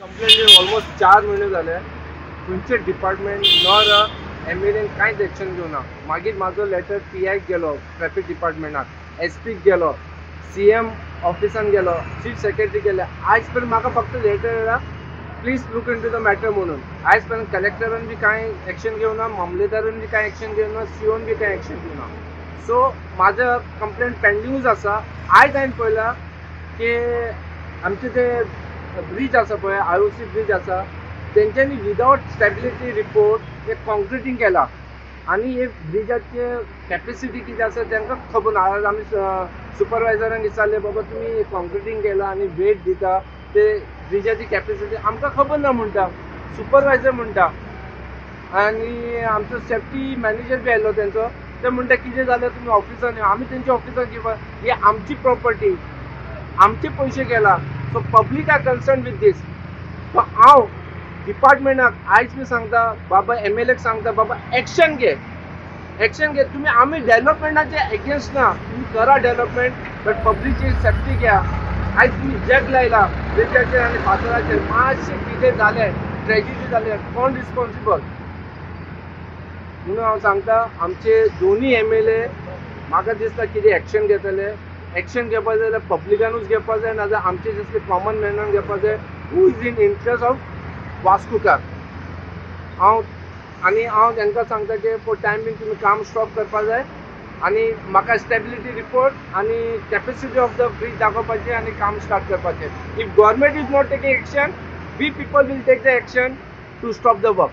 Complaint almost 4 महिने झाले. खंयचे डिपार्टमेंट नॉर एमएलएन कांयच एक्शन घेवना. मागीर म्हाजो लेटर PIक गेलो, ट्रॅफिक डिपार्टमेंटाक, SPक गेलो, CM ऑफिसान गेलो, चीफ सेक्रेटरी गेले. आयज पर्यंत म्हाका फक्त लेटर येयला please look in to the matter म्हणून. आयज पर्यंत कलेक्टरान बी कांय एक्शन घेवना, मामलेदारान बी कांय एक्शन घेवना, COन बी कांय एक्शन घेवना. सो माझं कंप्लेंट पेंडिंगूच आसा. आयज हांवें पळयलां की आमचे ते ब्रिज आसा पळय, IOC ब्रिज आसा, तेंच्यांनी विदाउट स्टॅबिलिटी रिपोर्ट एक कॉन्क्रिटींग केला आनी हे ब्रिजाचे कॅपेसिटी कितें आसा तांकां खबर ना. आज आमी सुपरवायझरांक विचारलें, बाबा तुमी कॉन्क्रिटींग केला आनी वेट दिता, ते ब्रिजाची कॅपेसिटी आमकां खबर ना म्हणटा, सुपरवायझर म्हणटा. आनी आमचो सेफ्टी मॅनेजर बी आयलो तेंचो, ते म्हणटा कितें जालें तुमी ऑफिसान येवं. आमी तेंच्या ऑफिसान घेवपा, ही आमची प्रॉपर्टी, आमचे पयशे गेला. So public are concern with this. So हांव डिपार्टमेंटाक आयज बी सांगता, बाबा MLAक सांगता, बाबा एक्शन घे, एक्शन घे. तुम्ही आमी डेव्हलपमेंटाचे एगेन्स्ट ना, तुम्ही करा डेव्हलपमेंट, बट पब्लीकची सेफ्टी घ्या. आयज तुम्ही जग लायला ब्रिजाचेर आनी फातराचेर, मातशें कितें जालें, ट्रेजिडी जालें, कोण रिस्पॉन्सिबल म्हणून हांव सांगता. आमचे दोनी MLA म्हाका दिसता कितें एक्शन घेतले. एक्शन घेवपा जाय जाल्यार पब्लिकानूच घेवपा जाय, नाजाल्यार आमचे जसले कॉमन मॅनान घेवपा जाय, who is in interest of वास्कुकार. हांव तांकां सांगता की फॉर टायम बीन तुमी काम स्टॉप करपा जाय आनी म्हाका स्टॅबिलिटी रिपोर्ट आनी कॅपेसिटी ऑफ द ब्रिज दाखोवपाचें आनी काम स्टार्ट करपाचें. If government is not taking action, we people will take the action to stop the work.